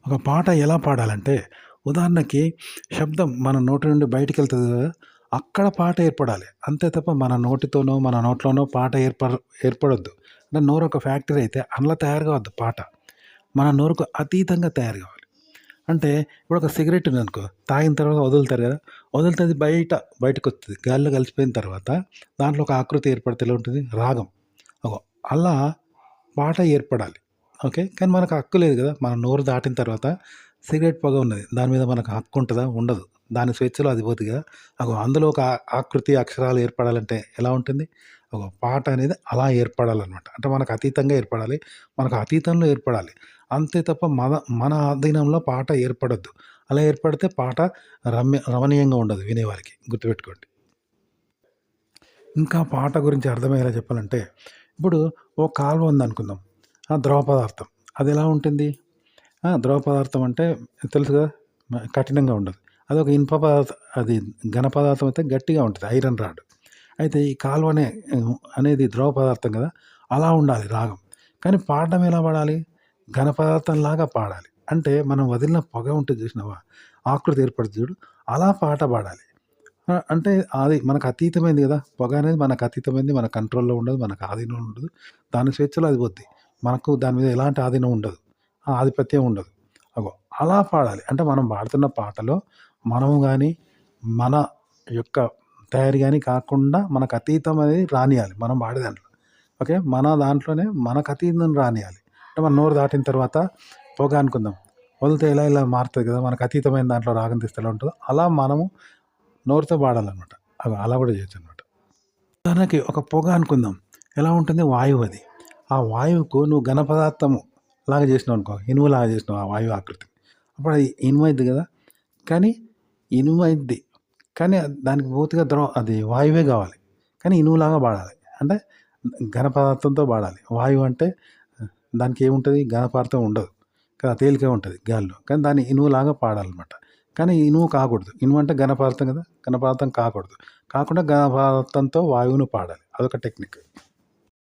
ఒక పాట ఎలా పాడాలంటే, ఉదాహరణకి శబ్దం మన నోటి నుండి బయటికెళ్తది గదా! అక్కడ పాట ఏర్పడాలి. అంతే తప్ప మన నోటితోనో, మన నోట్లోనో పాట ఏర్పడొద్దు. అంటే నోరు ఒక ఫ్యాక్టరీ అయితే అందులో తయారు కావద్దు పాట. మన నోరుకు అతీతంగా తయారు కావాలి. అంటే ఇప్పుడు ఒక సిగరెట్ ఉందనుకో, తాగిన తర్వాత వదులుతారు గదా! వదిలితే అది బయటకొస్తది. గాలిలో కలిసిపోయిన తర్వాత దాంట్లో ఒక ఆకృతి ఏర్పడితే ఎలా ఉంటది? రాగం. అగో అలా పాట ఏర్పడాలి. ఓకే. కానీ మనకు హక్కు లేదు గదా! మన నోరు దాటిన తర్వాత సిగరెట్ పొగ ఉన్నది. దాని మీద మనకు హక్కు ఉంటదా? ఉండదు. దాని స్వేచ్ఛలో అది పోద్ది గదా! అగో అందులో ఒక ఆకృతి, అక్షరాలు ఏర్పడాలంటే ఎలా ఉంటుంది? ఒక పాట అనేది అలా ఏర్పడాలనమాట. అంటే మనకు అతీతంగా ఏర్పడాలి. మనకు అతీతంలో ఏర్పడాలి. అంతే తప్ప మన ఆధీనంలో పాట ఏర్పడొద్దు. అలా ఏర్పడితే పాట రమణీయంగా ఉండదు వినేవారికి. గుర్తుపెట్టుకోండి. ఇంకా పాట గురించి అర్థమయ్యేలా చెప్పాలంటే, ఇప్పుడు ఓ కాలువ ఉందనుకుందాం. ఆ! ద్రవ పదార్థం. అదెలా ఉంటుంది? ద్రవ పదార్థం అంటే తెలుసు కదా! కఠినంగా ఉండదు. అదొక ఇనుప పదార్థం, అది ఘన పదార్థం అయితే గట్టిగా ఉంటది. Iron rod. అయితే ఈ కాలువ అనేది ద్రవ పదార్థం కదా! అలా ఉండాలి రాగం. కానీ పాడడం ఎలా పాడాలి? ఘన పదార్థంలాగా పాడాలి. అంటే మనం వదిలిన పొగ ఉంటది చూసినావా? ఆకృతి ఏర్పడుద్ది చూడు. అలా పాట పాడాలి. అంటే అది మనకు అతీతమైంది గదా! పొగ అనేది మనకు అతీతమైంది. మన కంట్రోల్‌లో ఉండదు. మనకు ఆధీనంలో ఉండదు. దాని స్వేచ్ఛలో అది పోద్ది. మనకు దాని మీద ఎలాంటి ఆధీనం ఉండదు. ఆధిపత్యం ఉండదు. అగో అలా పాడాలి. అంటే మనం పాడుతున్న పాటలో మనము గాని, మన యొక్క తయారీ గాని కాకుండా మనకు అతీతం అనేది రానియాలి. మనం పాడే దాంట్లో. ఓకే. మన దాంట్లోనే మనకు అతీతం రానియాలి. అంటే మన నోరు దాటిన తర్వాత పొగ అనుకుందాం. వదిలితే ఇలా మారుతది కదా! మనకు అతీతమైన దాంట్లో రాగం తీస్తే ఎలా ఉంటదో అలా మనము నోరుతో పాడాలనమాట. అలా గూడా జేయొచ్చనమాట. ఉదాహరణకి ఒక పొగ అనుకుందాం. ఎలా ఉంటుంది? వాయువు అది. ఆ వాయువుకు నువ్వు ఘన పదార్థము లాగా జేసినావనుకో, ఇనుములాగా జేసినావు ఆ వాయువు ఆకృతి. అప్పుడు అది ఇనుమైద్ది గదా! కానీ ఇనుమైద్ది. కానీ దానికి పూర్తిగా అది వాయువే గావాలి. కానీ ఇనుములాగా పాడాలి. అంటే ఘన పదార్థంతో పాడాలి. వాయువు అంటే దానికి ఏముంటది? ఘన పదార్థం ఉండదు. కదా! తేలికగా ఉంటది గాలిలో. కానీ దాన్ని ఇనుములాగా పాడాలనమాట. కానీ ఇనుము కాకూడదు. ఇనుము అంటే ఘన పదార్థం కదా! ఘన పదార్థం కాకూడదు. కాకుండా ఘన పదార్థంతో వాయువును పాడాలి. అదొక టెక్నిక్.